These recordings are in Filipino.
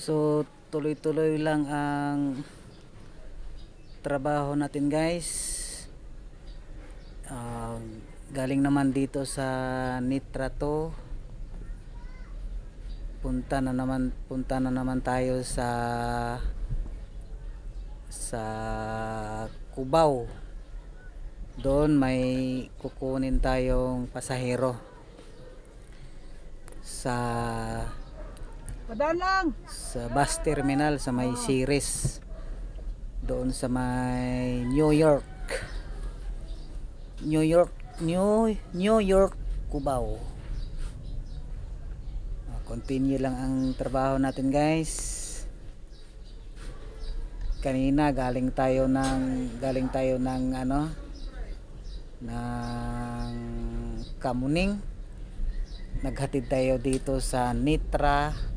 So tuloy-tuloy lang ang trabaho natin guys. uh, Galing naman dito sa Nitrato, punta na naman tayo sa Cubao. Doon may kukunin tayong pasahero sa Padaan lang. bus terminal sa may Ceres, doon sa may New York, New York, Cubao. Continue lang ang trabaho natin guys. Kanina galing tayo ng ng Kamuning. Naghatid tayo dito sa Nitra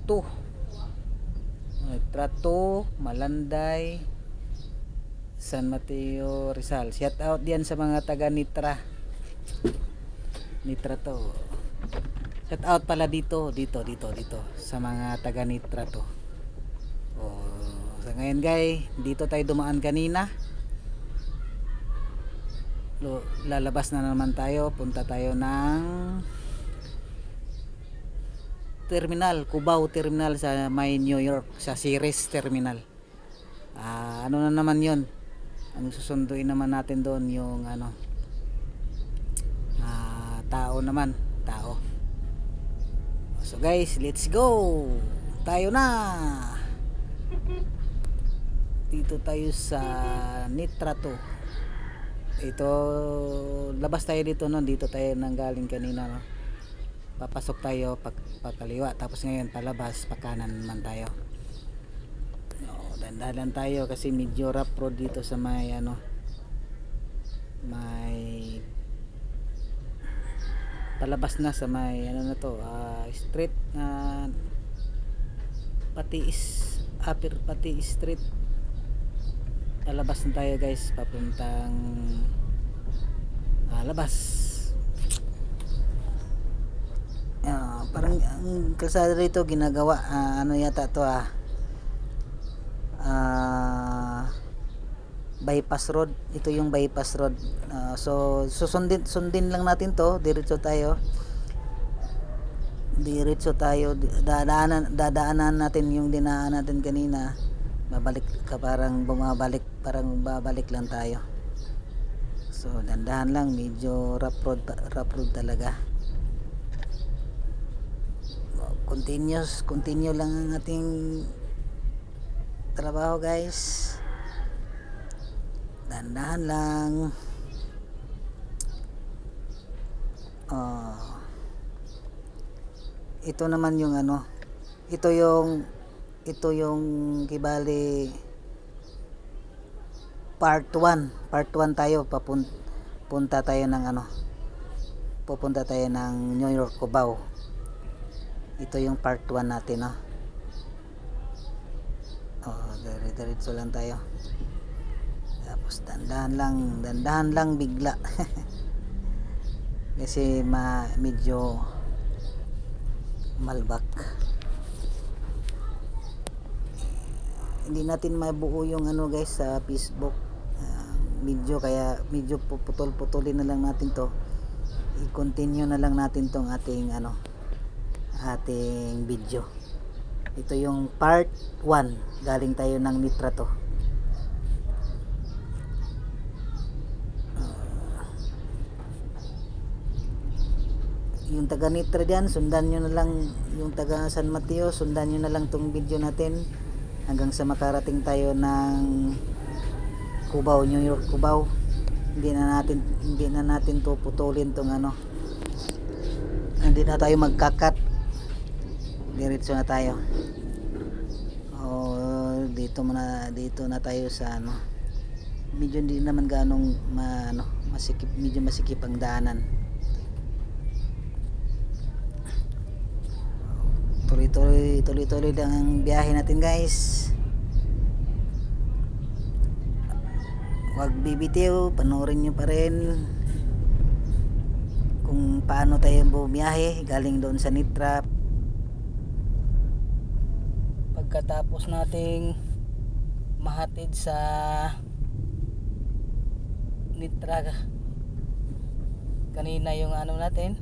2, Malanday, San Mateo, Rizal. Shout out diyan sa mga taga Nitra 2. Shout out pala dito sa mga taga Nitra 2. Sa ngayon guys, dito tayo dumaan kanina. Lalabas na naman tayo, punta tayo ng terminal, Cubao terminal sa may New York, sa Ceres terminal. Ano na naman yon, ang susunduin naman natin doon yung tao. So guys, let's go, tayo na. Dito tayo sa Nitra 2. Ito, labas tayo dito dito tayo nanggaling kanina papasok tayo pakaliwa, tapos ngayon palabas pakanan naman tayo. Dandahan tayo kasi medyo rough road dito sa may may palabas na sa may street na Pati Street. Palabas na tayo guys, papuntang labas. Parang ang kalsada rito ginagawa yata to bypass road. Ito yung bypass road. So sundin lang natin to, diretso tayo, dadaanan natin yung dinaan natin kanina. Parang babalik lang tayo. So dandahan lang, medyo rough road talaga. Continue lang ang ating trabaho guys. Dandahan lang. Ito naman yung ito yung kibali part 1 tayo. Pupunta tayo ng New York, Cubao. Ito yung part 1 natin diretso lang tayo, tapos dandahan lang bigla kasi medyo malbak. Hindi natin mabuo yung guys sa Facebook video, kaya medyo putol-putulin na lang natin to. I-continue na lang natin tong ating video. Ito yung part 1, galing tayo ng Nitra 2. Yung taga Nitra dyan, sundan nyo na lang. Yung taga San Mateo, sundan nyo na lang tong video natin hanggang sa makarating tayo ng Cubao, New York, Cubao. Hindi na natin to putulin tong hindi na tayo magkakat, diretso na tayo. Dito na tayo sa medyo hindi naman ganong medyo masikip ang daanan. Tuloy lang ang biyahe natin guys. Huwag bibitiw, panoorin nyo pa rin kung paano tayo bumiyahe galing doon sa Nitra pagkatapos nating mahatid sa Nitra kanina yung ano natin,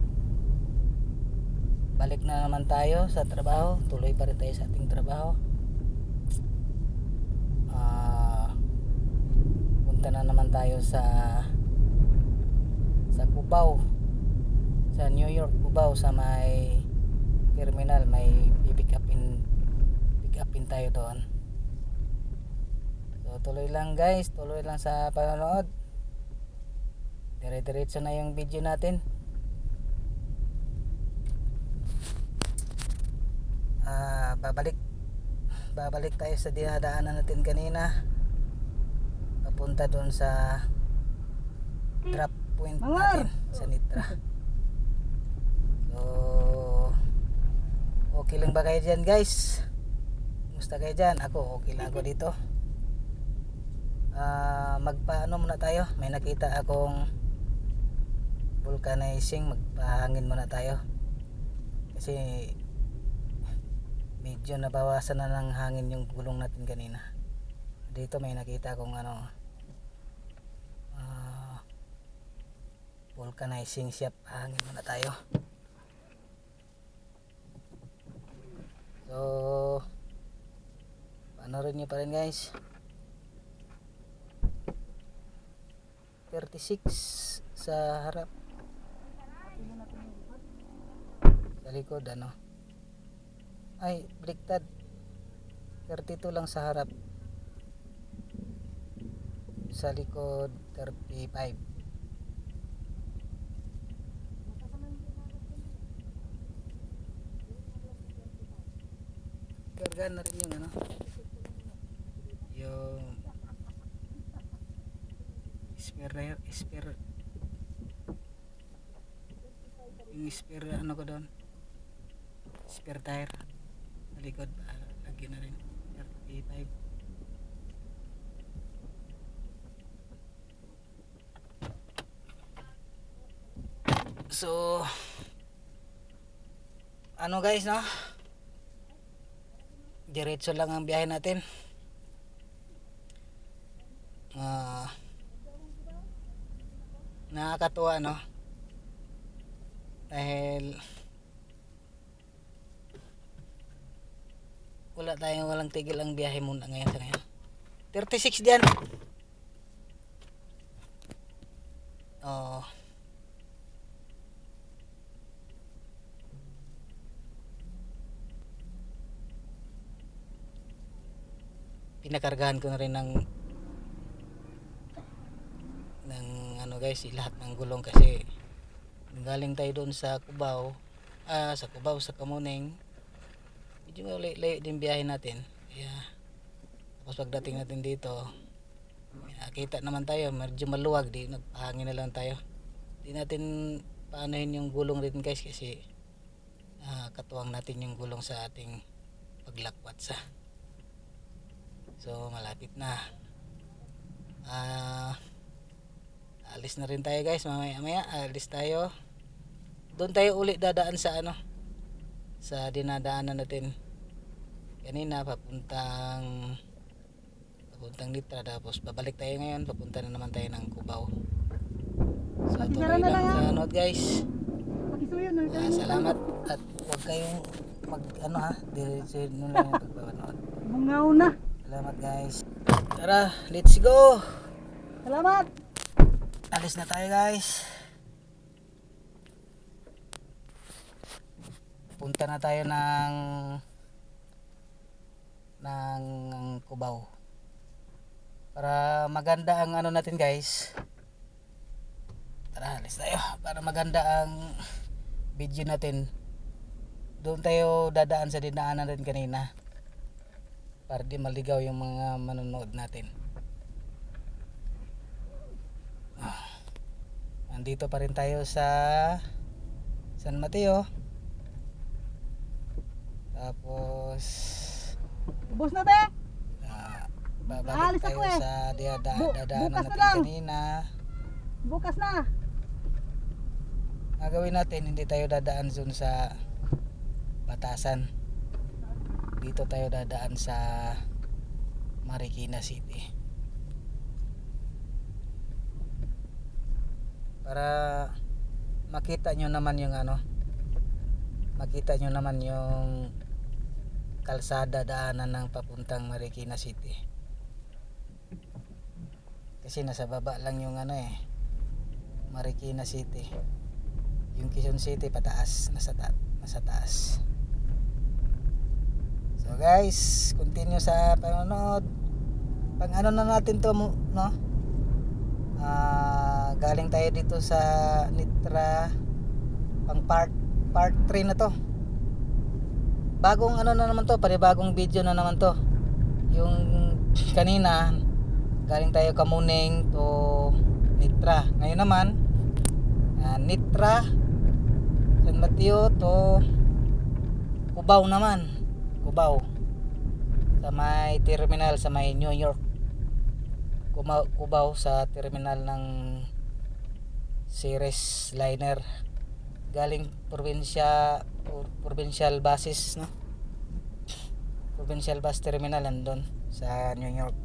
balik na naman tayo sa trabaho. Tuloy pa rin tayo sa ating trabaho. Punta na naman tayo sa Cubao, sa New York, Cubao, sa may terminal. May pick upin tayo doon. So tuloy lang guys, tuloy lang sa panonood. Dire-diretso na yung video natin. Babalik tayo sa dinadaanan natin kanina, papunta doon sa drop point natin sa Nitra. So okay lang ba kayo dyan guys? Kumusta kayo dyan? Ako okay lang ako dito. Magpaano muna tayo, may nakita akong vulcanizing. Magpahangin muna tayo kasi medyo nabawasan na ng hangin yung gulong natin kanina. Dito may nakita akong vulcanizing shop. Hangin muna tayo. So panoorin nyo pa rin guys. 36 sa harap, sa likod ay baliktad. 32 lang sa harap, sa likod 35. Kargaan na rin yung yung spare ko doon, spare tire sa likod. Lagyan na rin 35. So guys, diretso lang ang biyahe natin. Nakakatuwa dahil walang tigil ang biyahe muna ngayon sa ngayon. 36 diyan. Pinakargahan ko na rin ng guys, lahat ng gulong kasi galing tayo doon sa Cubao, sa Kamuning. Medyo layo din biyahe natin. Kaya tapos pagdating natin dito, nakita naman tayo medyo maluwag, di nagpahangin na lang tayo. Di natin paanohin yung gulong rin guys kasi katuwang natin yung gulong sa ating paglakwat sa. So malapit na. Alis na rin tayo guys, mamaya alis tayo. Doon tayo uli dadaan sa sa dinadaanan natin kanina, papuntang Nitra. Tapos babalik tayo ngayon, papunta na naman tayo ng Cubao. So tuloy lang sa note guys. Salamat at huwag kayong diretso nyo lang yung pagpapanood. Mungaw na. Salamat guys. Tara, let's go. Salamat. Alis na tayo guys. Punta na tayo ng Cubao. Para maganda ang natin guys. Tara, alis tayo. Para maganda ang video natin. Doon tayo dadaan sa dinaanan rin kanina. Para di maligaw yung mga manonood natin. Nandito pa rin tayo sa San Mateo. Tapos Ubus na be. babalik tayo sa dadaanan natin kanina. Bukas na. Gagawin natin, hindi tayo dadaan dun sa Batasan. dito tayo dadaan sa Marikina City para makita nyo naman yung makita nyo naman yung kalsada daanan ng papuntang Marikina City, kasi nasa baba lang yung Marikina City. Yung Quezon City pataas, nasa taas. So guys, continue sa panonood. Pang na natin to, no? Galing tayo dito sa Nitra, pang part 3 na to. Bagong na naman to, bagong video na naman to. Yung kanina galing tayo Kamuning to Nitra. Ngayon naman Nitra, San Mateo to Cubao naman. Cubao sa may terminal, sa may New York. Cubao sa terminal ng Ceres Liner. Galing provincial buses, no? Provincial bus terminal andun sa New York.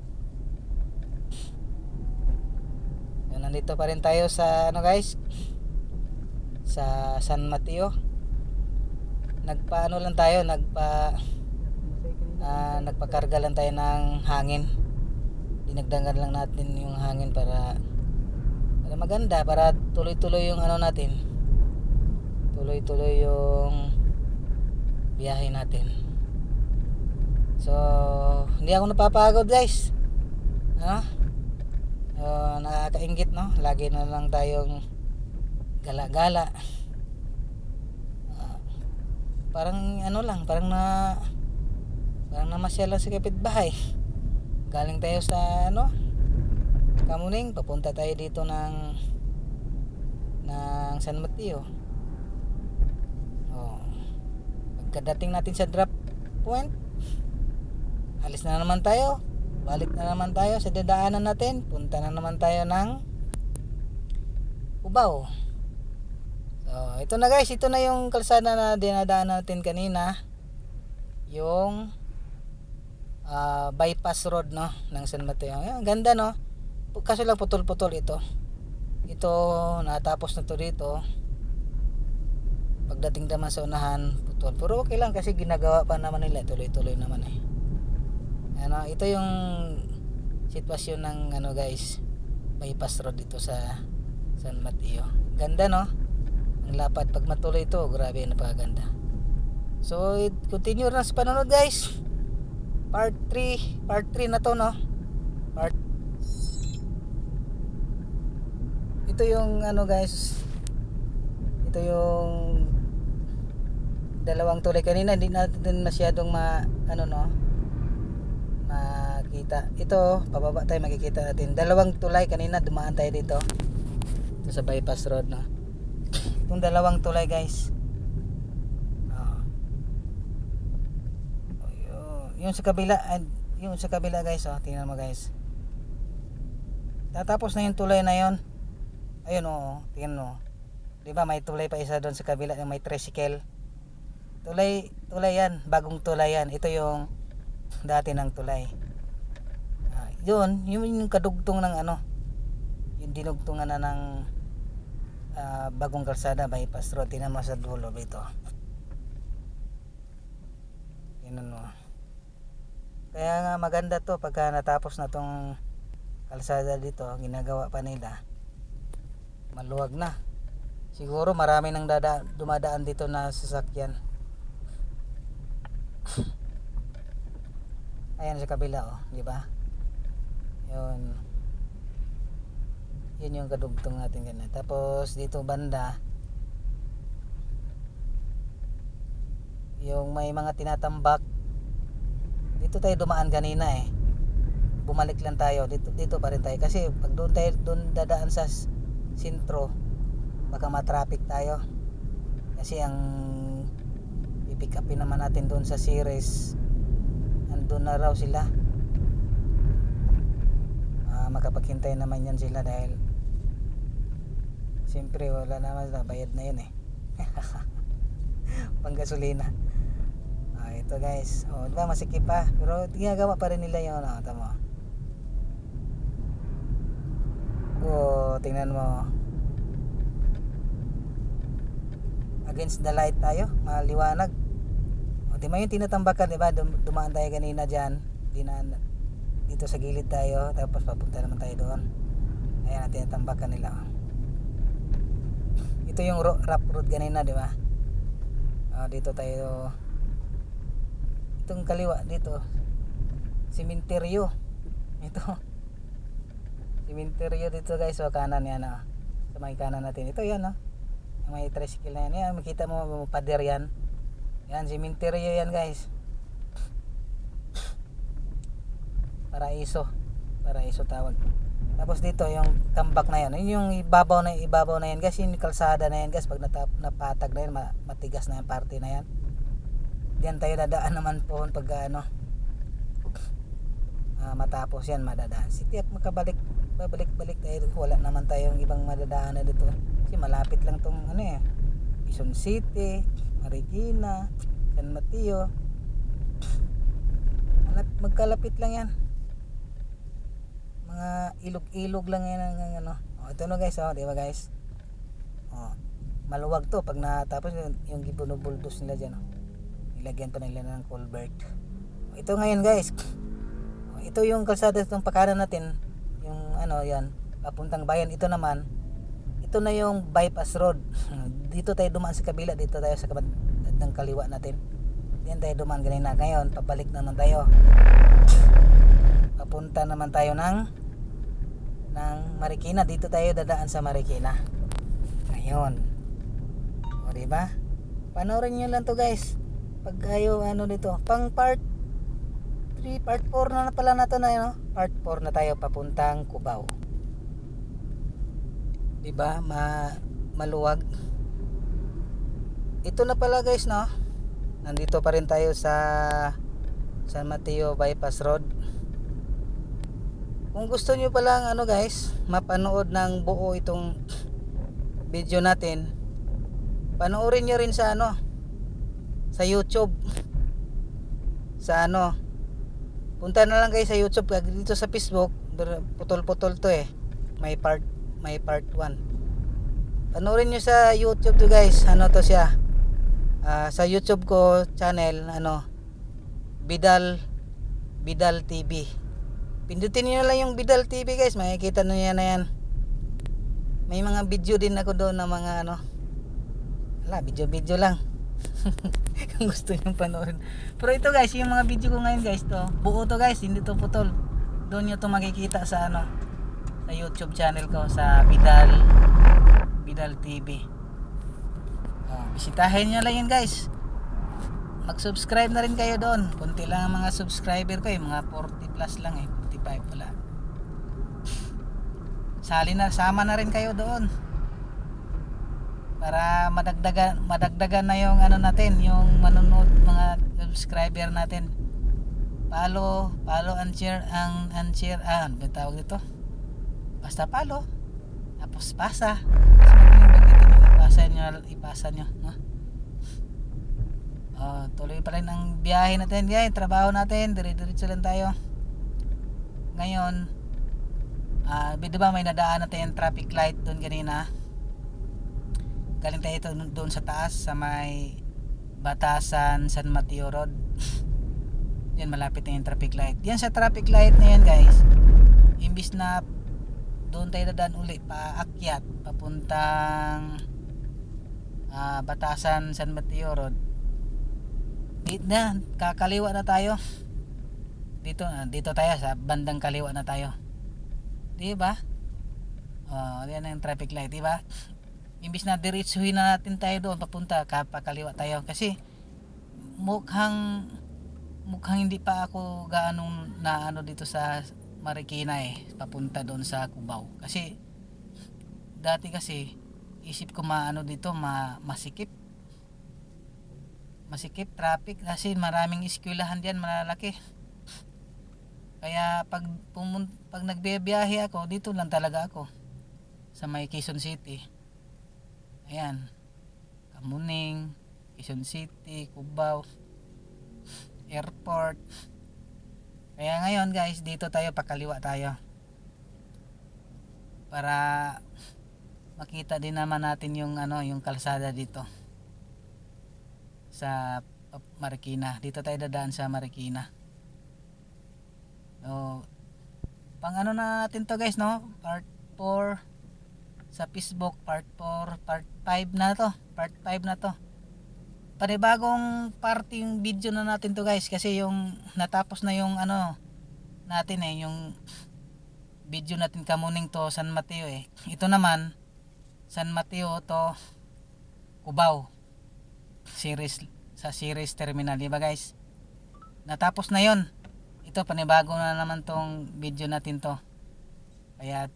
Yan, nandito pa rin tayo sa guys, sa San Mateo. Nagpaano lang tayo, nagpakarga lang tayo ng hangin. Dinagdagan lang natin yung hangin para maganda, para tuloy-tuloy yung natin. Tuloy-tuloy yung biyahe natin. So, hindi ako napapagod guys. Nakakainggit, no? Lagi na lang tayong gala-gala. Parang parang namasyal lang sa kapitbahay. Galing tayo sa Kamuning, papunta tayo dito ng San Mateo. Pagkadating natin sa drop point, alis na naman tayo, balik na naman tayo sa dadaanan natin, punta na naman tayo ng Cubao. So ito na guys, ito na yung kalsada na dinadaan natin kanina, yung bypass road, no, ng San Mateo. Ayan, ganda, no? Kaso lang putol-putol ito natapos na to dito. Pagdating naman sa unahan, putol, pero okay lang kasi ginagawa pa naman nila, tuloy-tuloy naman eh. Ito yung sitwasyon ng guys, bypass road dito sa San Mateo. Ganda, no? Ang lapad, pag matuloy ito, grabe, napakaganda. So continue na sa panonood guys. Part 3 na to, no? Ito yung guys, ito yung dalawang tulay kanina, hindi natin masyadong makita. Ito, pababa tayo, makikita natin dalawang tulay kanina, dumaan tayo dito sa bypass road, no? Itong dalawang tulay guys, yung sa kabila guys, tingnan mo guys, tatapos na yung tulay na yon. Ayun, tingnan mo, diba may tulay pa isa doon sa kabila, yung may tricycle. Tulay yan, bagong tulay yan. Ito yung dati ng tulay. Yun yung kadugtong ng yung dinugtungan na ng bagong kalsada, bypass road. Tingnan mo sa dulo dito, tingnan mo. Kaya nga maganda to pagka natapos na tong kalsada dito, ginagawa pa nila, maluwag na. Siguro marami nang dumadaan dito na sasakyan. Ayan sa kabila, di ba? Yun yung kadugtong natin ganun. Tapos dito banda, yung may mga tinatambak, dito tayo dumaan kanina eh. Bumalik lang tayo, dito pa rin tayo kasi pag doon dadaan sa sentro, baka ma-traffic tayo. Kasi ang i-pick upin naman natin doon sa Ceres, andun na raw sila. Makapaghintay naman yan sila dahil siyempre wala naman, bayad na yun eh. Pang gasolina. ito guys. Oh, di ba masikip pa? Pero ginagawa pa rin nila yun. Oh, tama. Oh, tingnan mo. Against the light tayo, maliwanag. O, di ba yung tinatambakan, di ba? Dumaan tayo kanina dyan. Dito sa gilid tayo, tapos papunta naman tayo doon. Ayan, tinatambakan nila. Ito yung rough road kanina, di ba? Dito tayo. Itong kaliwa dito. Simenteryo. Ito. Simenteryo dito guys. So kanan yan. Sa may kanan natin. Ito yan. May tricycle na yan. Yan, makita mo pader yan. Yan, simenteryo yan guys. Paraiso tawag. Tapos dito yung tambak na yan. Yun yung ibabaw na yan guys. Yung kalsada na yan guys. Pag napatag na yan, matigas na yung parte na yan. Diyan tayo dadaan naman po pag matapos yan madadaan. Tiyak babalik tayo. Wala naman tayong ibang madadaan na dito. Kasi malapit lang tong Quezon City, Marikina, San Mateo. Magkalapit lang yan. Mga ilog-ilog lang yan ang ito na guys, di ba guys? Maluwag to pag natapos yung gibunubuldos nila diyan. Ilagyan pa nila ng culvert. Ito ngayon guys. Ito yung kalsada itong pakanan natin. Yung yan, papuntang bayan. Ito naman, ito na yung bypass road. Dito tayo dumaan sa kabila, dito tayo sa ng kaliwa natin. Diyan tayo dumaan ganina. Ngayon, pabalik naman tayo. Papunta naman tayo ng Marikina. Dito tayo dadaan sa Marikina. Ngayon. O diba? Panoorin nyo lang to guys. Pag kayo dito, pang part 3, part 4 na pala na to na part 4 na tayo papuntang Cubao. Diba? Maluwag. Ito na pala guys, no? Nandito pa rin tayo sa San Mateo Bypass Road. Kung gusto nyo palang guys, mapanood ng buo itong video natin, panoorin nyo rin sa sa YouTube. Sa punta na lang kayo sa YouTube. Dito sa Facebook putol-putol to may part 1. Panoorin nyo sa YouTube to guys. To siya, sa YouTube ko channel Bidal TV. Pindutin nyo lang yung Bidal TV guys. Makikita nyo yan na yan. May mga video din ako doon na mga video lang. Kung gusto nyo panoorin. Pero ito guys, yung mga video ko ngayon guys, to buo to guys, hindi to putol. Doon nyo to makikita sa sa YouTube channel ko, sa Bidal TV. Bisitahin nyo lang yun guys. Mag-subscribe na rin kayo doon. Kunti lang ang mga subscriber ko mga 40 plus lang 45 pala. Sama na rin kayo doon. Para madagdagan na yung natin, yung manonood, mga subscriber natin. Follow and share ano ba tawag dito? Basta follow. Tapos pasa. Ipasa nyo, no? Tuloy pa rin ang biyahe natin, guys. Trabaho natin, dire-diretso lang tayo. Ngayon, diba may nadaan natin yung traffic light doon kanina. Galing tayo doon sa taas sa may Batasan San Mateo Road. Yan, malapit na yung traffic light. Yan sa traffic light na yan guys, imbis na doon tayo dadaan uli paakyat papuntang Batasan San Mateo Road, kakaliwa na tayo. Dito tayo sa bandang kaliwa na tayo. Di ba? Yan ang traffic light, di ba? Imbis na diretsuhin na natin tayo doon papunta, pakaliwa tayo kasi mukhang hindi pa ako gaanong na dito sa Marikina papunta doon sa Cubao. Kasi dati kasi isip ko dito masikip traffic kasi maraming eskwelahan diyan malalaki. Kaya pag nagbibiyahe ako, dito lang talaga ako sa may Quezon City. Ayan, Kamuning, Quezon City, Cubao. airport. Kaya ngayon guys, dito tayo, pakaliwa tayo para makita din naman natin yung yung kalsada dito sa Marikina. Dito tayo dadaan sa Marikina. So, pang natin to guys, no? Part 4 sa Facebook, part 4, part 5 na to. Part 5 na to. Panibagong parte yung video na natin to guys, kasi yung natapos na yung natin yung video natin kamuning to San Mateo Ito naman San Mateo to Cubao series, sa series terminal, di ba guys? Natapos na yon. Ito panibago na naman tong video natin to. Kaya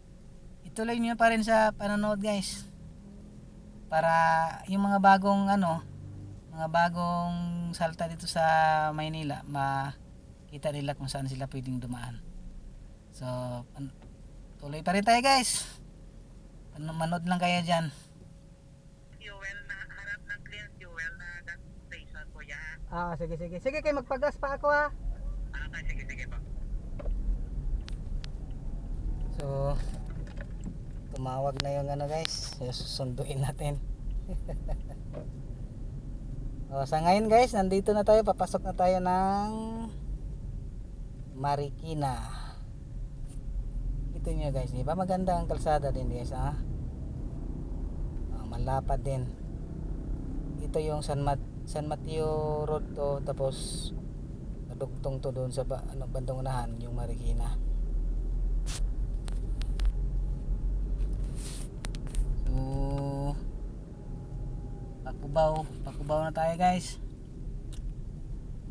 ituloy niyo pa rin sa panonood guys, para yung mga bagong mga bagong salta dito sa Maynila, makita nila kung saan sila pwedeng dumaan. So tuloy pa rin tayo guys, manood lang kayo dyan. Fuel na harap ng clear fuel na gas station po yan. Sige, sige. Sige, kayo magpagas pa ako ha. Sige po. So tumawag na yung guys, susunduin natin. Sa ngayon guys, nandito na tayo, papasok na tayo ng Marikina. Ito nyo guys, di ba maganda ang kalsada din guys ha? Malapad din. Ito yung San Mateo Road to, tapos nadugtong to doon sa bandang unahan yung Marikina. So Pakubaw na tayo guys,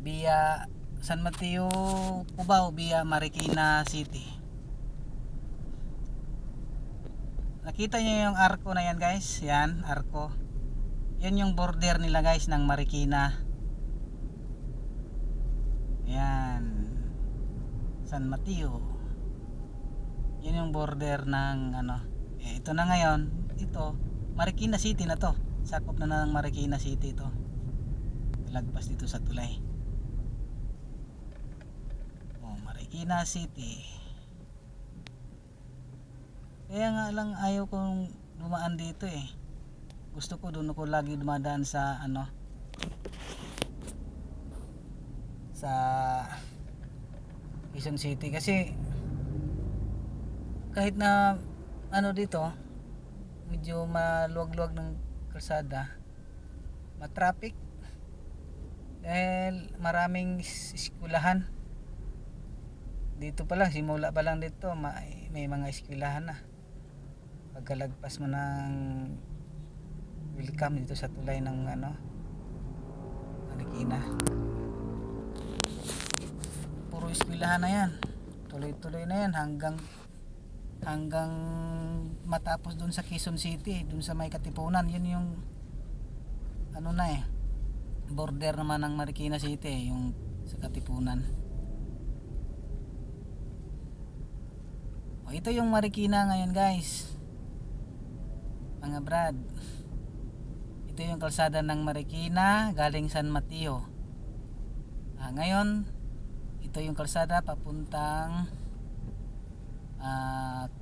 via San Mateo Cubao via Marikina City. Nakita nyo yung arko na yan guys, yan arko, yan yung border nila guys ng Marikina. Yan San Mateo, yan yung border ng ito na ngayon, ito Marikina City na to, sakop na ng Marikina City ito, lagpas dito sa tulay. Marikina City. Kaya nga lang ayaw kong dumaan dito gusto ko doon ako lagi dumadaan sa sa Quezon City, kasi kahit na dito medyo maluwag-luwag ng kalsada, matraffic dahil maraming eskwelahan. Dito pa lang, simula pa lang dito may mga eskwelahan na. Pagkalagpas mo ng welcome dito sa tulay ng Marikina, puro eskwelahan na yan, tuloy-tuloy na yan hanggang matapos dun sa Quezon City, dun sa may Katipunan. Yun yung border naman ng Marikina City, yung sa Katipunan. Ito yung Marikina ngayon guys, mga brad. Ito yung kalsada ng Marikina galing San Mateo. Ngayon ito yung kalsada papuntang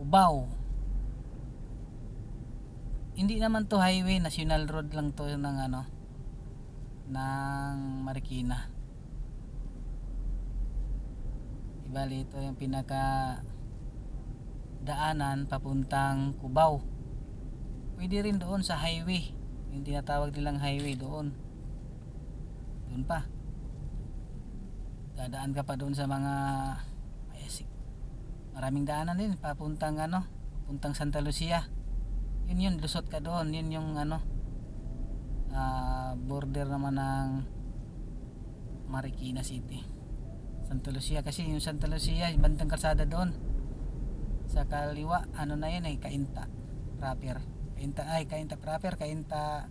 Cubao. Hindi naman to highway, national road lang to ng ng Marikina. Ibali ito yung pinaka daanan papuntang Cubao. Pwede rin doon sa highway, yung tinatawag nilang highway, doon pa dadaan ka pa doon sa mga maraming daanan din papuntang papuntang Santa Lucia. Yun lusot ka doon, yun yung border naman ng Marikina City, Santa Lucia. Kasi yung Santa Lucia, bandang kalsada doon sa kaliwa, na yun Cainta proper. Cainta proper, Cainta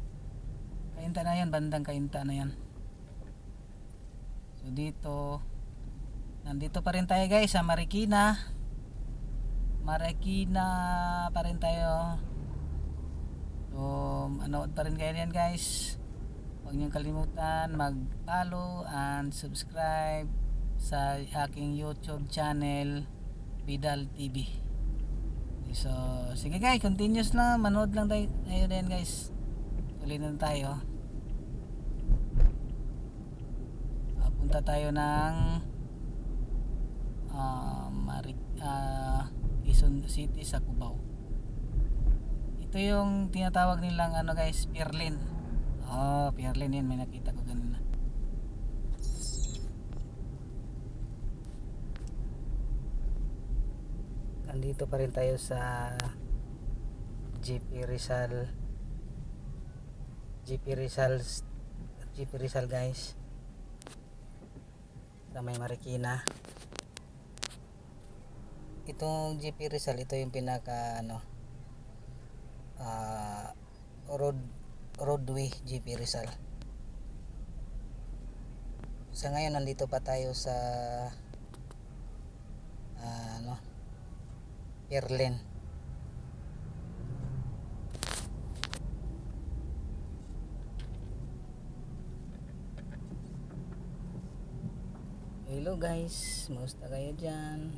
na yan, bandang Cainta na yan. So nandito pa rin tayo guys sa Marikina pa rin tayo. So manood pa rin kayo yan guys, Huwag niyong kalimutan mag-follow and subscribe sa aking YouTube channel, Vidal TV. So, sige guys, continuous lang, manood lang tayo din guys. Tuloy na tayo. Punta tayo ng Quezon City sa Cubao. Ito yung tinatawag nilang ano guys, Pirlin. Oh, Pirlin yun, may nakita ko ganun. Nandito pa rin tayo sa GP Rizal guys, sa may Marikina. Itong GP Rizal, ito yung pinaka roadway GP Rizal. Sa ngayon nandito pa tayo sa Pirlin. Hello guys, musta kayo dyan?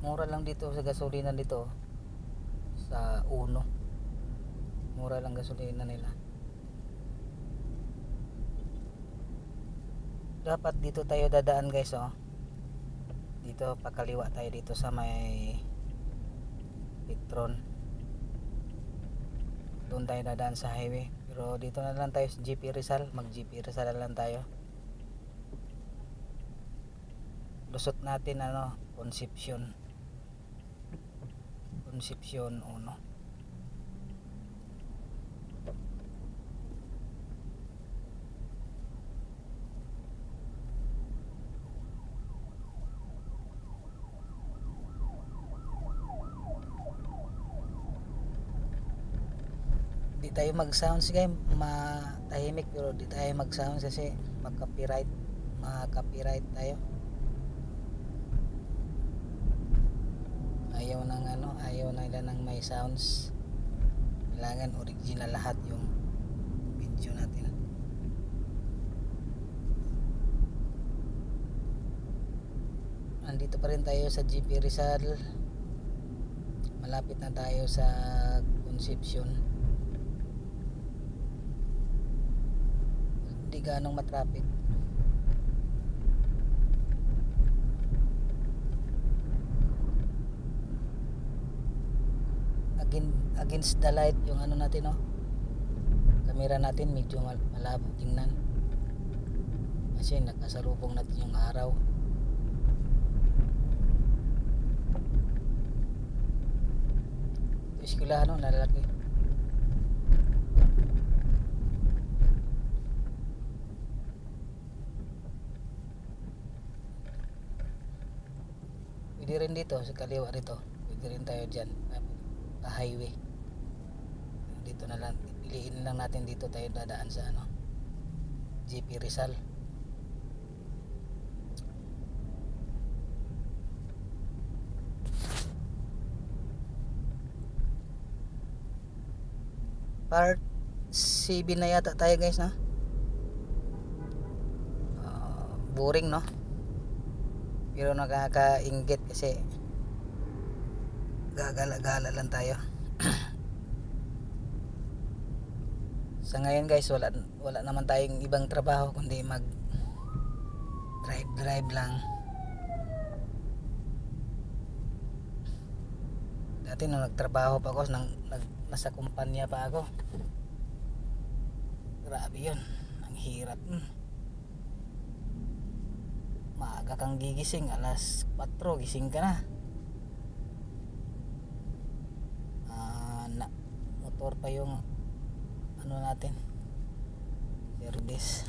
Mura lang dito sa gasolina dito sa Uno. Mura lang gasolina nila. Dapat dito tayo dadaan guys, oh. Dito pakaliwa tayo dito sa may Petron. Doon tayo dadaan sa highway. Pero dito na lang tayo sa GP Rizal. Mag GP Rizal na lang tayo. Lusot natin Concepcion 1. Di tayo mag-sounds guys, matahimik, pero di tayo mag-sounds kasi mag-copyright tayo. Ayaw nila ng may sounds. Kailangan original lahat yung video natin. Andito pa rin tayo sa GP Rizal. Malapit na tayo sa Concepcion. Hindi ganong matraffic. Against the light yung natin, camera natin medyo malabo tingnan kasi nakasalubong natin yung araw. Eskwelahan na lalaki. Pwede rin dito sa kaliwa rito, pwede rin tayo dyan highway. Dito na lang, piliin lang natin dito tayo dadaan sa GP Rizal. Part 7 na yata tayo guys, no? Boring, no? Pero nakakainggit kasi gagala-gala lang tayo. Sa ngayon guys, wala naman tayong ibang trabaho kundi mag drive lang. Dati nung nagtrabaho pa ako, nasa kumpanya pa ako, grabe yun, ang hirap. Maaga kang gigising, alas 4 gising ka na. Motor pa yung natin, service.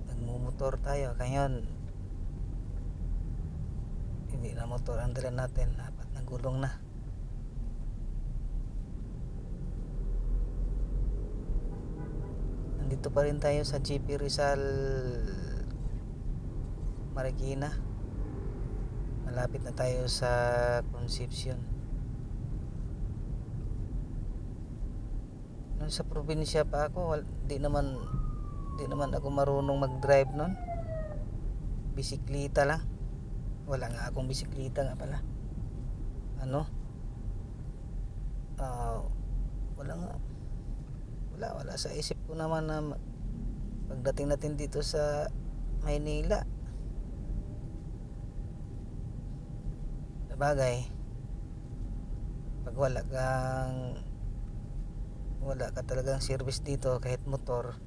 Nagmumotor tayo ngayon, hindi na motor ang dala natin, dapat nagulong na. Nandito pa rin tayo sa GP Rizal Marikina. Malapit na tayo sa Concepcion. Nung sa probinsya pa ako, di naman ako marunong mag-drive nun. Bisikleta lang. Wala nga akong bisikleta nga pala. Wala sa isip ko naman na pagdating natin dito sa Maynila. Sabagay, pag wala ka talagang service dito, kahit motor,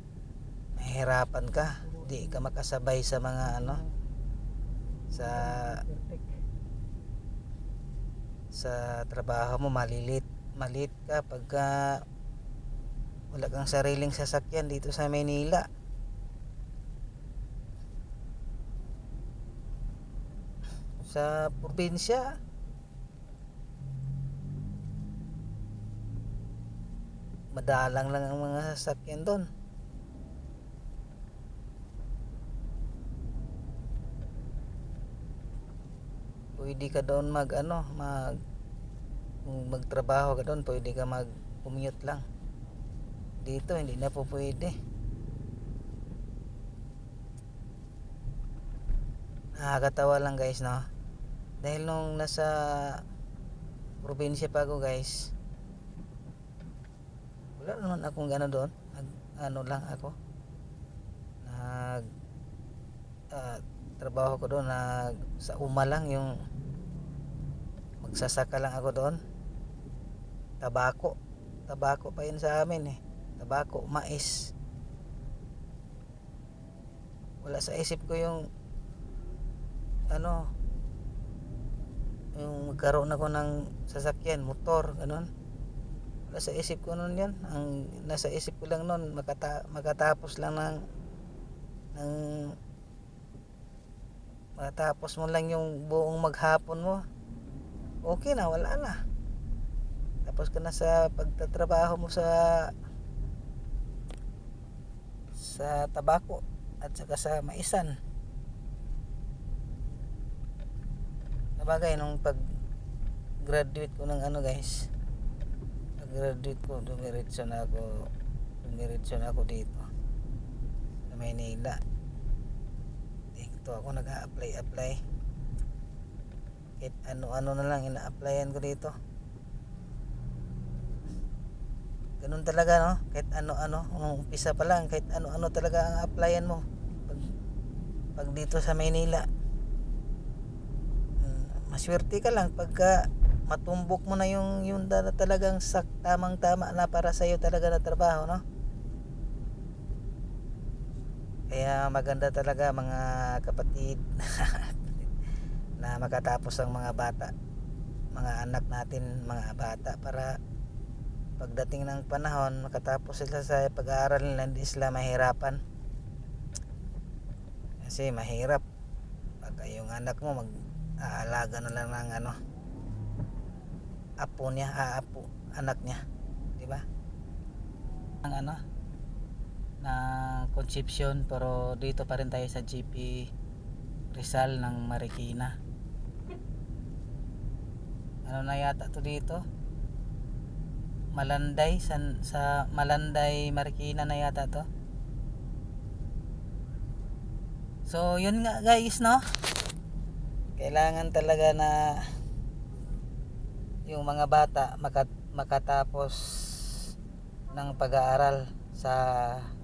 mahihirapan ka. Di ka makasabay sa mga sa trabaho mo. Malit ka pagka wala kang sariling sasakyan dito sa Maynila. Sa probinsya, madalang lang ang mga sasakyan doon. Pwede ka doon kung magtrabaho ka doon, pwede ka mag-commute lang. Dito hindi na po pwede. Nakakatawa lang guys, no? Dahil nung nasa probinsya pa ako guys, wala naman akong doon. Lang ako. Trabaho ko doon sa lang, yung magsasaka lang ako doon. Tabako pa yun sa amin eh. Tabako, mais. Wala sa isip ko yung magkaroon ako ng sasakyan, motor, ganun. Wala sa isip ko nun yan. Ang nasa isip ko lang nun, makatapos lang matapos mo lang yung buong maghapon mo, okay na, wala na. Tapos ka na sa pagtatrabaho mo sa tabako at saka sa maisan. Sabagay, nung pag-graduate ko ng dumiretso na ako dito sa Maynila. Dito ako nag-a-apply. Kahit ano na lang ina-applyan ko dito. Ganun talaga, no? Kahit ano, nung umpisa pa lang, kahit ano talaga ang applyan mo pag dito sa Maynila. Maswerte ka lang pagka matumbok mo na yung talagang tamang-tama na para sa'yo talaga na trabaho, no? Kaya maganda talaga mga kapatid na makatapos ang mga bata, mga anak natin, mga bata, para pagdating ng panahon makatapos sila sa pag-aaral nila, hindi sila mahirapan. Kasi mahirap pagka yung anak mo mag-aalaga na lang ng anak niya, di ba? Ang na Concepcion, pero dito pa rin tayo sa GP Rizal ng Marikina. Na yata to dito? Malanday, sa Malanday, Marikina na yata to. So yun nga guys, no? Kailangan talaga na yung mga bata makatapos ng pag-aaral sa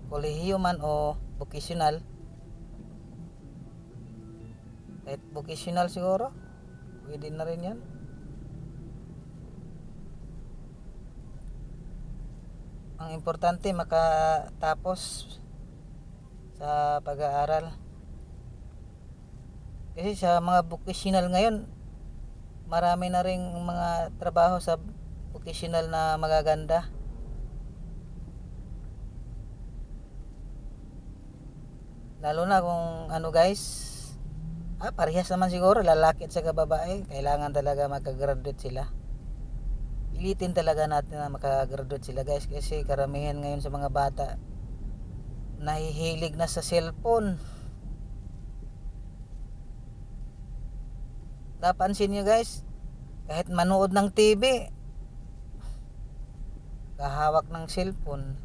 kolehiyo man o vocational. Kahit vocational siguro, pwede na rin yan. Ang importante makatapos sa pag-aaral. Kasi sa mga vocational ngayon, marami na ring mga trabaho sa vocational na magaganda. Lalo na kung guys, parehas naman siguro, lalaki at saka babae, kailangan talaga makagraduate sila. Pilitin talaga natin na makagraduate sila guys, kasi karamihan ngayon sa mga bata nahihilig na sa cellphone. napansin nyo guys, kahit manood ng TV, kahawak ng cellphone.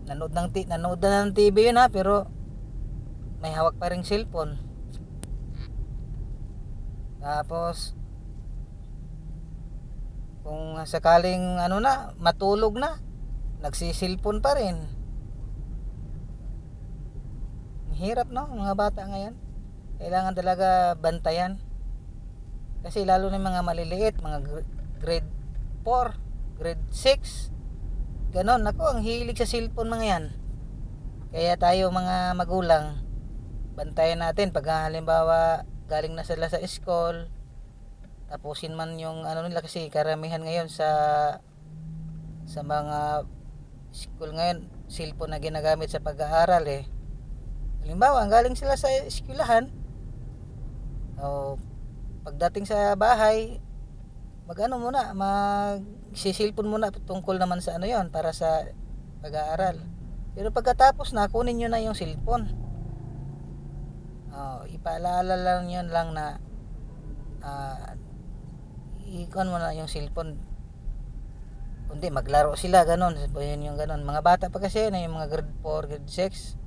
Nanood na ng TV yun ha, pero may hawak pa ring cellphone. Tapos kung sakaling matulog na, nagsisilpon pa rin. Hirap no, mga bata ngayon. Kailangan talaga bantayan. Kasi lalo na yung mga maliliit, mga grade 4, grade 6, ganon. Ako, ang hilig sa cellphone mga yan. Kaya tayo mga magulang, bantayan natin pag halimbawa galing na sila sa school, tapusin man yung nila, kasi karamihan ngayon sa mga school ngayon, cellphone na ginagamit sa pag-aaral eh. Halimbawa, galing sila sa eskwelahan, o pagdating sa bahay, magsisilpon muna tungkol naman sa yon, para sa pag-aaral. Pero pagkatapos na, kunin nyo na yung cellphone. Ipaalala lang yun lang na ikon mo na yung cellphone. Kundi maglaro sila, ganon. Yun yung ganon. Mga bata pa kasi yun, yung mga grade 4, grade 6.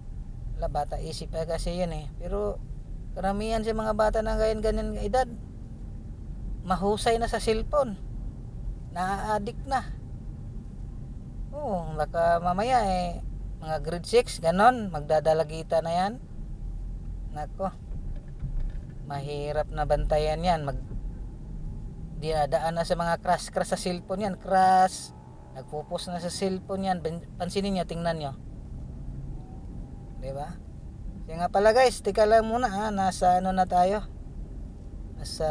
Bata isip pa kasi yun eh. Pero karamihan sa mga bata na ganyan edad, mahusay na sa cellphone, na-addict na. Baka mamaya mga grade 6 ganon, magdadalagita na yan. Nako, mahirap na bantayan yan. Dinadaan na sa mga crash sa cellphone yan. Nagpo-post na sa cellphone yan. Pansinin nyo, tingnan nyo, diba? Kaya nga pala guys, tika lang muna nasa na tayo, nasa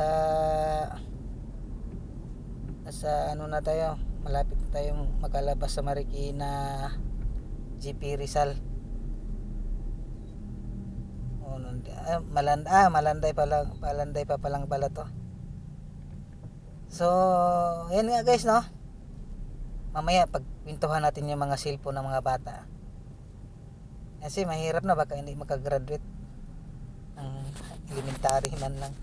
na tayo, malapit na tayong makalabas sa Marikina GP Rizal. Malanday pa palang pala to. So yan nga guys no, mamaya pagpintuhan natin yung mga cellphone ng mga bata, kasi mahirap na, baka hindi makagraduate ng elementary man lang.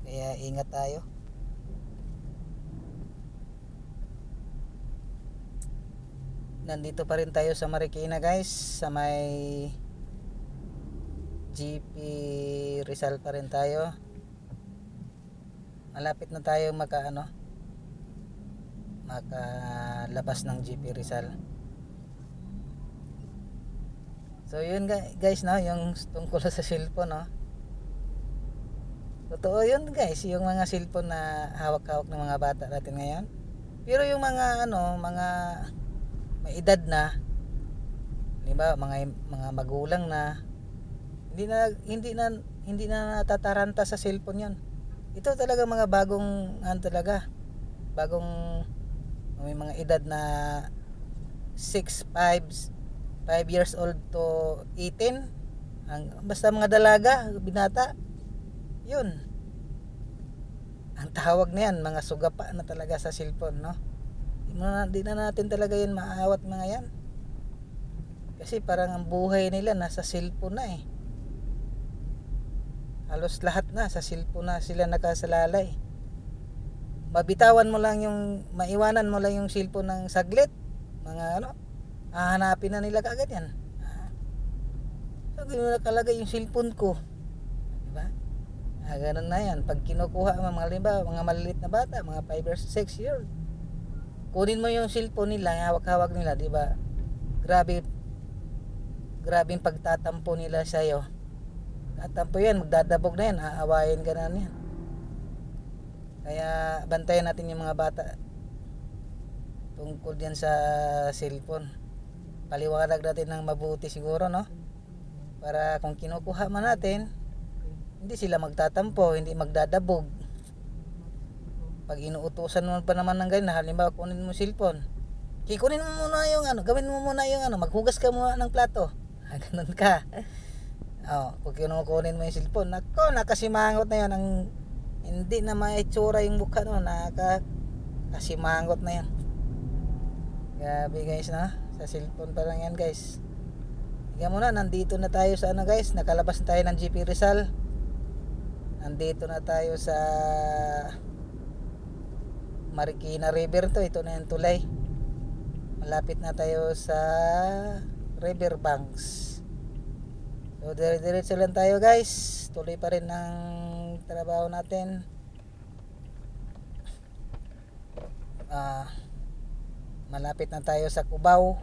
Kaya ingat tayo. Nandito pa rin tayo sa Marikina guys, sa may GP Rizal pa rin tayo. Malapit na tayo makalabas ng GP Rizal. So yun guys no, yung tungkol sa cellphone no. Totoo yun guys, yung mga cellphone na hawak-hawak ng mga bata natin ngayon. Pero yung mga mga may edad na, di ba, mga magulang na, hindi na natataranta sa cellphone yun. Ito talaga mga bagong may mga edad na 5 years old to 18, basta mga dalaga, binata, yun ang tawag na yan, mga sugapa na talaga sa cellphone no. Di na natin talaga yun maawat mga yan, kasi parang ang buhay nila nasa cellphone na eh. Halos lahat na sa cellphone na sila nakasalalay. Maiwanan mo lang yung cellphone ng saglit, mga hahanapin na nila kaagad yan. So ganoon nakalagay yung cellphone ko, diba? Ganun na yan. Pag kinukuha mga maliliit na bata, mga 5 or 6 years, kunin mo yung cellphone nila, hawak-hawak nila, diba? Grabing pagtatampo nila sa'yo. Tatampo yan, magdadabog na yan, aawayin ka na yan. Kaya bantayan natin yung mga bata tungkol diyan sa cellphone. Paliwanag natin ng mabuti siguro no, para kung kinukuha man natin, hindi sila magtatampo, hindi magdadabog. Pag inuutusan mo pa naman ng ganyan, halimbawa kunin mo cellphone, kunin mo muna yung gawin mo muna yung maghugas ka muna ng plato. Ganun ka. Pag kunin mo yung cellphone, nakasimangot na yun, hindi na maitsura yung mukha no, nakasimangot na yan. Grabe guys na. Sa cellphone pa lang yan guys. Tingnan mo na, nandito na tayo sa ano guys. Nakalabas na tayo ng GP Rizal. Nandito na tayo sa Marikina River to. Ito na yung tulay. Malapit na tayo sa River Banks. So dire-diretso lang tayo guys. Tuloy pa rin ng trabaho natin. Malapit na tayo sa Cubao.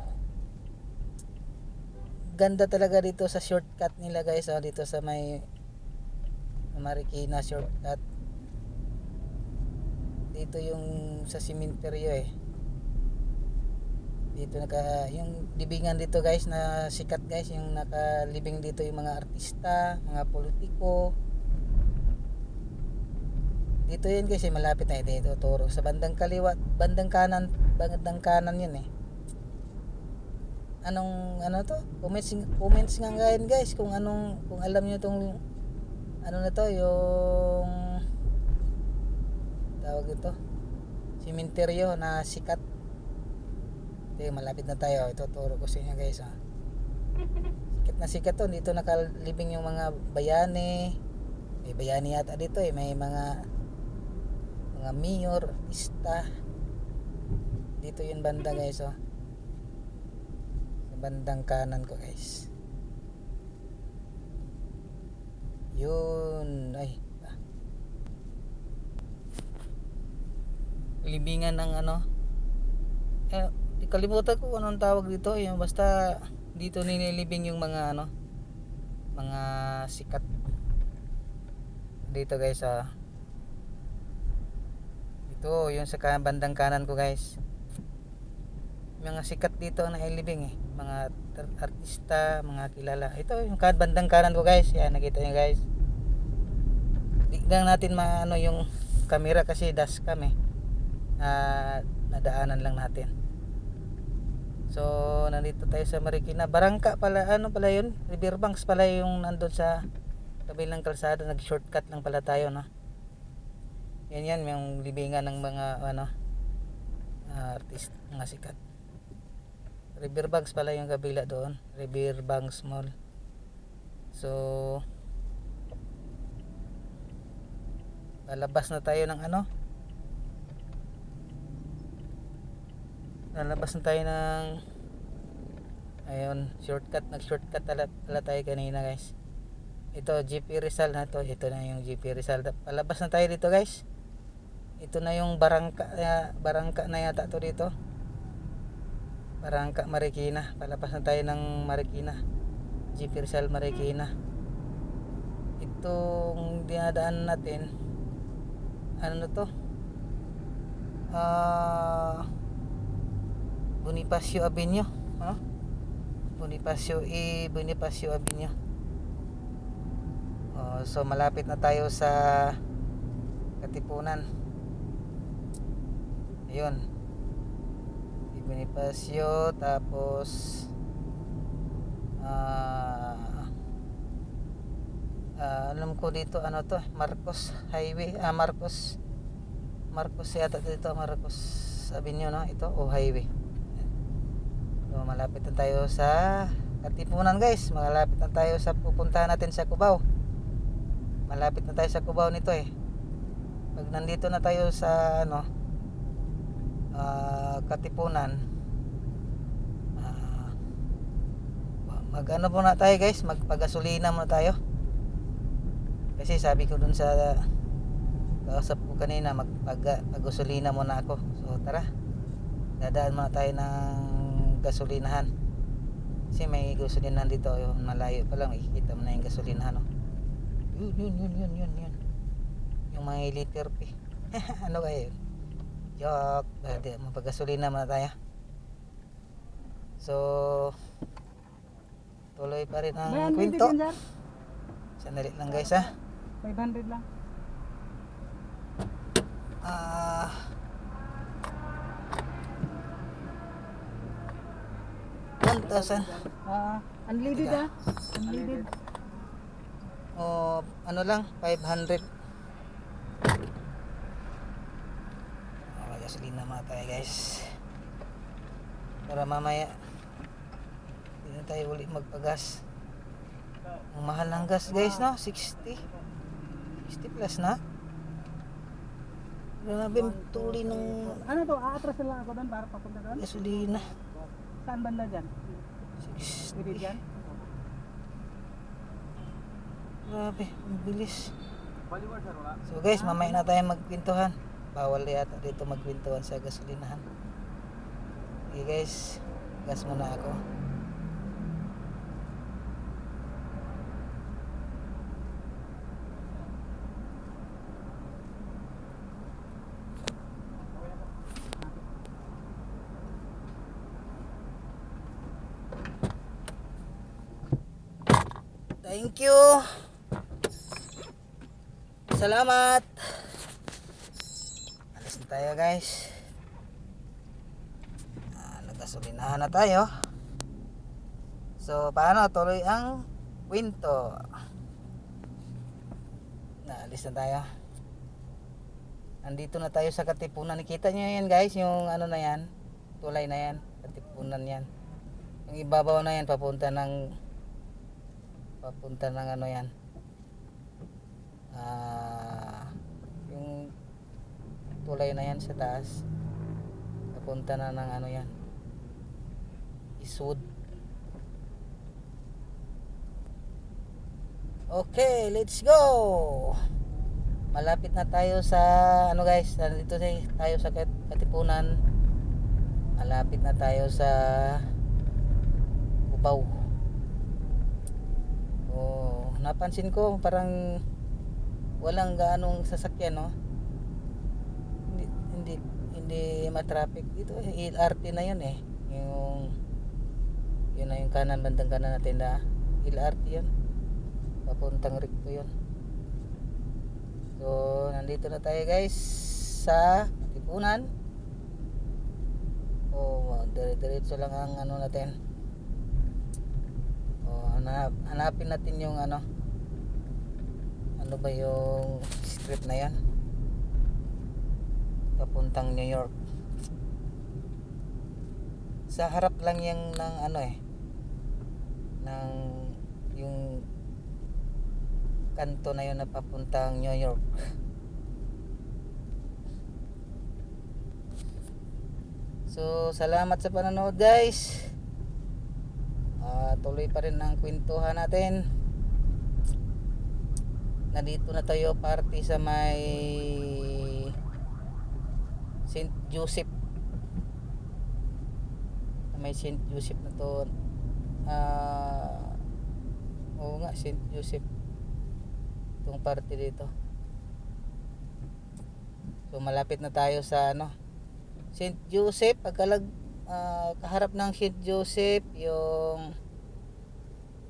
Ganda talaga dito sa shortcut nila guys, dito sa may Marikina shortcut. Dito yung sa sementeryo dito yung libingan dito guys na sikat guys, yung nakalibing dito yung mga artista, mga politiko. Dito yun guys, malapit na dito turo sa bandang kaliwa, bandang kanan yun ano to, comments nga ngayon guys kung alam niyo tong ano na to, yung tawag ito sementeryo na sikat. Malapit na tayo, ituturo ko sa inyo guys sikat na sikat to. Dito nakalibing yung mga bayani, may bayani yata dito may mga mayor, artista dito yung banda guys sa bandang kanan ko guys. Yun libingan ng kalimutan ko anong tawag dito, yung basta dito nililibing yung mga mga sikat dito guys ito yung sa bandang kanan ko guys, mga sikat dito na ilibing mga artista, mga kilala. Ito yung bandang kanan ko guys, yan nakita nyo guys. Tignan natin yung camera kasi dashcam nadaanan lang natin. So nandito tayo sa Marikina Barangka pala, pala yun, River Banks pala yung nandun sa kabilang kalsada. Nag shortcut lang pala tayo yan yung libingan ng mga artist, mga sikat. River Banks pala yung kabila doon, River Banks Mall. So lalabas na tayo ng ayun, nag-shortcut pala tayo kanina guys. Ito GP Rizal na to, ito na yung GP Rizal. Palabas na tayo dito guys. Ito na yung barangka na yata to dito, Barangka Marikina. Palabas na tayo ng Marikina, GP Rizal Marikina. Itong dinadaan natin ano to, Bonifacio Avenue, Bonifacio Avenue. So malapit na tayo sa Katipunan. Ayun, Bonifacio, tapos alam ko dito to, Marcos Highway, Marcos yata dito, Marcos Avenue ito highway. So malapit na tayo sa Katipunan guys, malapit na tayo sa pupuntahan natin sa Cubao. Malapit na tayo sa Cubao nito pag nandito na tayo sa Katipunan, muna tayo guys, magpagasolina muna tayo. Kasi sabi ko dun sa kausap ko kanina, magpagasolina muna ako. So tara, dadaan muna tayo ng gasolinahan. Kasi may gasolinahan dito, yung malayo pa lang makikita mo na yung gasolinahan yun. Yung mga liter P. Ano kayo? Joke. Mapagasolina muna tayo. So tuloy pa rin ang kwento. Sandali lang guys 500 lang. 1,000. Unleaded unleaded. O lang 500. Gasolina muna tayo guys. para mamaya hindi na tayo uli magpagas. Ang mahal ng gas guys, no? 60 plus na. Grabe ang tuli ng Ano to? Aatras na lang ako doon para papunta doon? gasolina. Saan banda dyan? 60. Pwede dyan? Grabe, ang bilis. So guys, mamaya na tayo magkwentuhan. Bawal yata dito magkwentuhan sa gasolinahan. Okay guys, gas muna ako. Thank you. Salamat. Alis na tayo guys. Nagkasulinahan na tayo. So paano tuloy ang kwento? Naalis na tayo. Andito na tayo sa Katipunan. Nakita nyo yan guys, yung ano na yan, tulay na yan, Katipunan yan. Yung ibabaw na yan papunta ng ano yan, yung tulay na yan sa taas papunta na ng ano yan, Eastwood. Okay, let's go. Malapit na tayo sa ano guys, nandito tayo sa Katipunan. Malapit na tayo sa Cubao. Oh, napansin ko parang walang gaanong sasakyan, no? Hindi ma-traffic dito. LRT na 'yon eh. Yun na yung kanan, bandang kanan natin na LRT 'yon. Papuntang Recto 'yon. So, nandito na tayo guys sa Katipunan. Oh, diretso lang ang ano natin. Hanapin natin yung ano ba yung street na yan papuntang New York. Sa harap lang yung ng ano ng yung kanto na yun na papuntang New York. So salamat sa panonood guys. Tuloy pa rin ang kwentuhan natin. Nandito na tayo party sa may St. Joseph. Sa may St. Joseph na to. Oo nga, St. Joseph. Itong party dito. So malapit na tayo sa ano, St. Joseph. Kaharap ng St. Joseph yung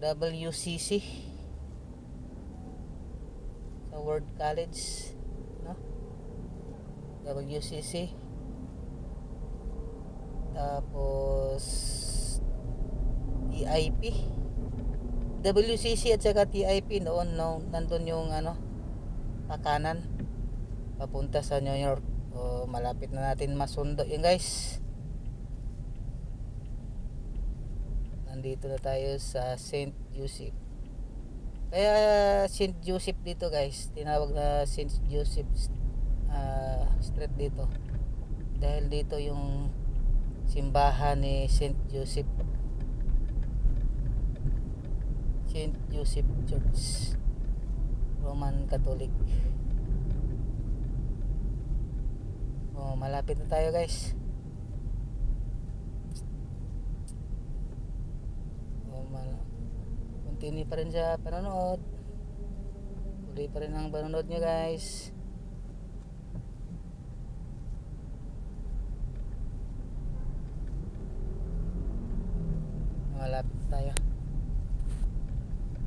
WCC sa World College, no? WCC. Tapos TIP, WCC at saka TIP noon nandun yung ano pakanan papunta sa New York. O, malapit na natin masundo yun guys. Nandito na tayo sa St. Joseph. Kaya St. Joseph dito guys, tinawag na St. Joseph Street dito dahil dito yung simbahan ni St. Joseph Church, Roman Catholic. Malapit na tayo guys. Continue pa rin sa panonood. Tuloy pa rin ang panonood nyo guys. Malapit tayo.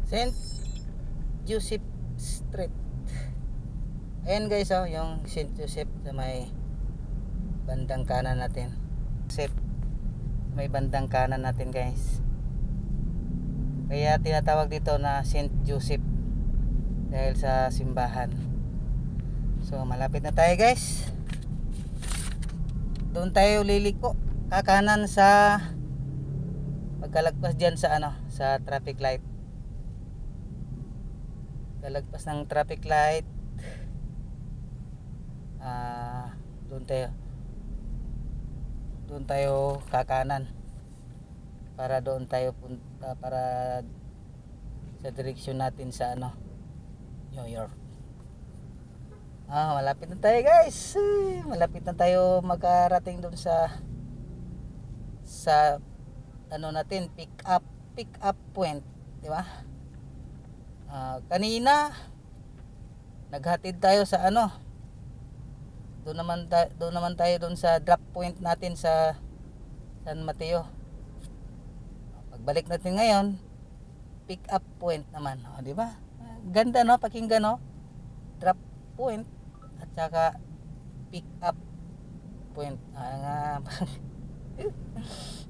St. Joseph Street. Ayan guys, yung St. Joseph sa may bandang kanan natin. May bandang kanan natin guys. Kaya tinatawag dito na St. Joseph dahil sa simbahan. So malapit na tayo guys. Doon tayo liliko kakanan sa pagkalagpas diyan sa sa traffic light. Kalagpas ng traffic light, doon tayo kakanan para doon tayo punta, para sa direksyon natin sa New York. Malapit na tayo guys. Malapit na tayo makarating doon sa natin, pick up point, di ba? Kanina naghatid tayo sa doon naman tayo doon sa drop point natin sa San Mateo. Pagbalik natin ngayon, pick up point naman, di ba? Ganda pakinggan drop point at saka pick up point.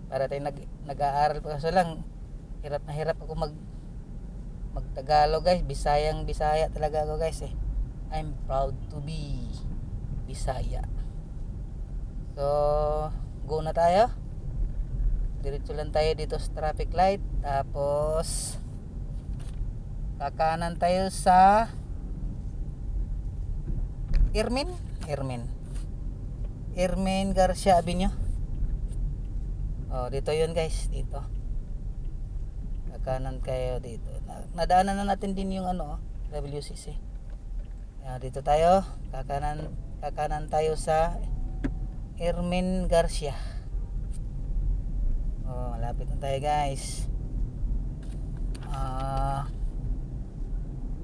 Para tayo nag-aaral pa, kaso lang hirap na hirap ako magtagalog guys. Bisaya talaga ako guys I'm proud to be Bisaya. So go na tayo, diretso lang tayo dito sa traffic light, tapos kakanan tayo sa Ermin Garcia Avenue. Dito yun guys, dito kakanan kayo dito. Nadaanan na natin din yung WCC. Dito tayo kakanan tayo sa Ermin Garcia. Malapit na tayo guys.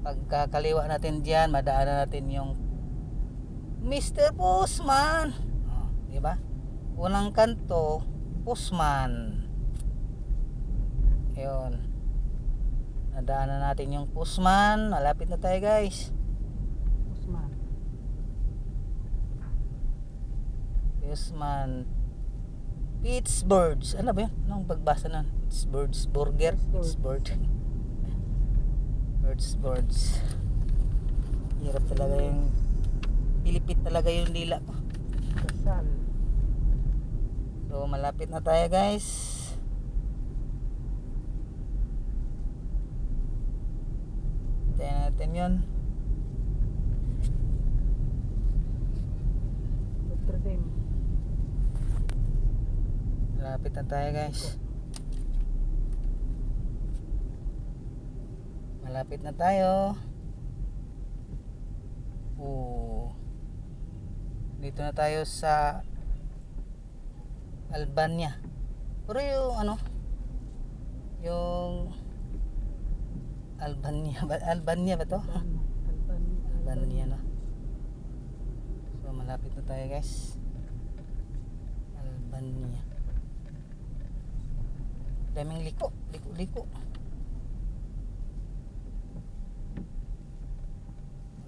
Pagkakaliwa natin diyan, madaanan natin yung Mr. Postman. Di ba? Unang kanto, Postman. Ayun. Nadaanan natin yung Postman. Malapit na tayo guys. Postman. Pittsburgh. Ano ba yun? Anong pagbasa nun? Pittsburgh Burger? Pittsburgh. Hirap talaga yung pilipit talaga yung dila ko. Kasal. So malapit na tayo guys. Tayo natin yun. Notre Dame. Malapit na tayo guys. Malapit na tayo. Dito na tayo sa Albania. Pero yung yung Albania ba to? Albania na. So malapit na tayo guys. Albania. Daming liko.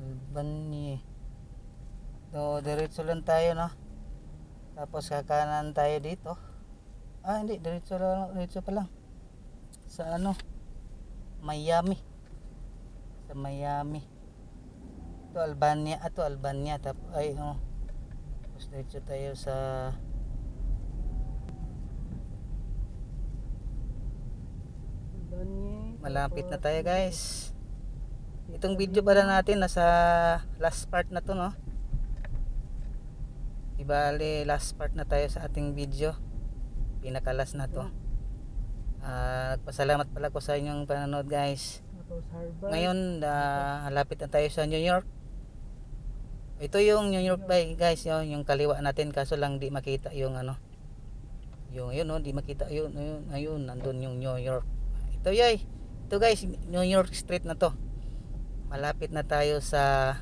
Albania. So diretso lang tayo tapos kakanan tayo dito. Hindi, diretso pa lang sa Miami. Sa Miami. Ito Albania, tapos diretso tayo sa malapit na tayo guys. Itong video pala natin nasa last part na to Ibali last part na tayo sa ating video. Pinakalas na to. Nagpasalamat pala ko sa inyong panonood guys. Ngayon halapit na tayo sa New York. Ito yung New York guys, yung kaliwa natin, kaso lang di makita yung di makita ayun nandun yung New York. Ito guys, New York Street na to. Malapit na tayo sa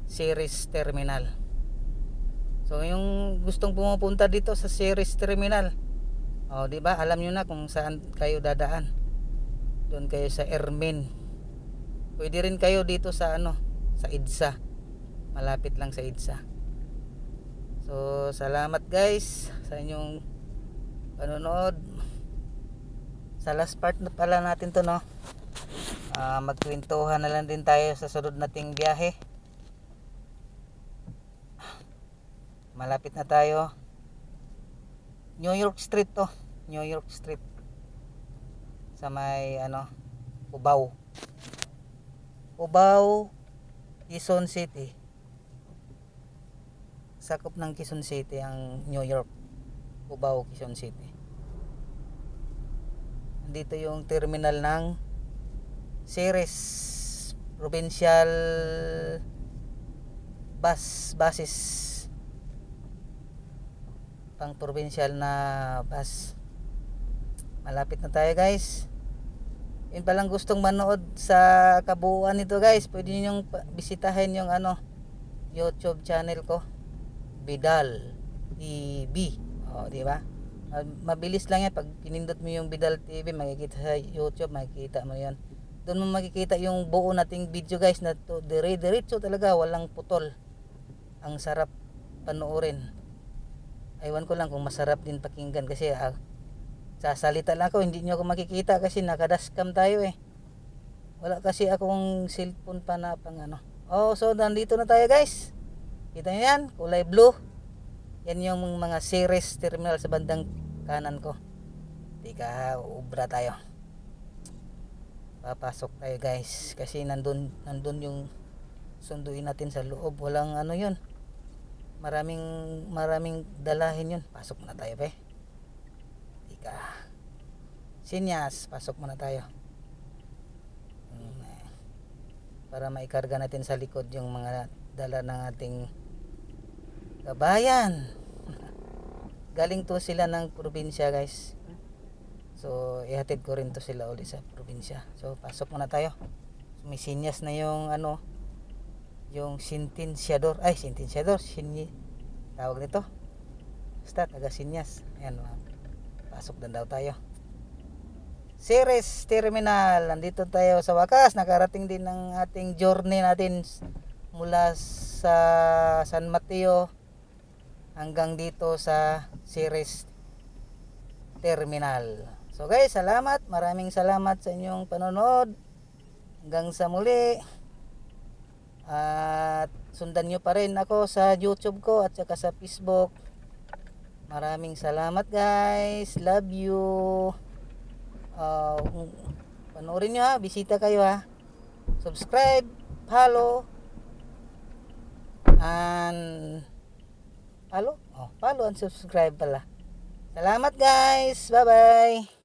Ceres Terminal. So yung gustong pumupunta dito sa Ceres Terminal, di ba? Alam niyo na kung saan kayo dadaan. Doon kayo sa Ermin. Pwede rin kayo dito sa sa EDSA. Malapit lang sa EDSA. So salamat guys sa inyong panonood. Sa last part na pala natin to magkwentuhan na lang din tayo sa sunod nating biyahe. Malapit na tayo. New York Street to. New York Street. Sa may Cubao. Cubao, Quezon City. Sakop ng Quezon City ang New York. Cubao, Quezon City. Dito yung terminal ng Ceres Provincial buses. Pang provincial na bus. Malapit na tayo guys. Yun palang gustong manood sa kabuuan nito guys, pwede niyo bisitahin yung YouTube channel ko, Bidal TV. Di ba? Mabilis lang yan, pag pinindot mo yung Bidal TV, makikita sa YouTube, makikita mo yan. Doon mo makikita yung buo nating video guys, na to dire-diretso talaga, walang putol. Ang sarap panoorin. Aywan ko lang kung masarap din pakinggan kasi sasalita lang ako, hindi nyo ako makikita kasi nakadashcam tayo eh. Wala kasi akong cellphone pa na pang so nandito na tayo guys. Kita nyo yan, kulay blue. Yan yung mga Ceres terminal sa bandang kanan ko. Tika, ubra tayo. Papasok tayo guys kasi nandun yung sunduin natin sa loob. Walang yun. Maraming dalahin yun. Pasok na tayo pe. Sinyas, pasok muna tayo para maikarga natin sa likod yung mga dala ng ating kabayan. Galing to sila ng probinsya guys, so ihatid ko rin to sila uli sa probinsya. So pasok muna tayo. So, may sinyas na yung yung sintensyador, tawag nito, basta taga sinyas. Ayan, pasok na daw tayo. Ceres Terminal, nandito tayo sa wakas. Nakarating din ng ating journey natin mula sa San Mateo hanggang dito sa Ceres Terminal. So guys, salamat, maraming salamat sa inyong panonood. Hanggang sa muli. At sundan nyo pa rin ako sa YouTube ko at saka sa Facebook. Maraming salamat guys. Love you. Panoorin nyo ha. Bisita kayo ha. Subscribe, follow, and follow and subscribe pala. Salamat guys. Bye bye.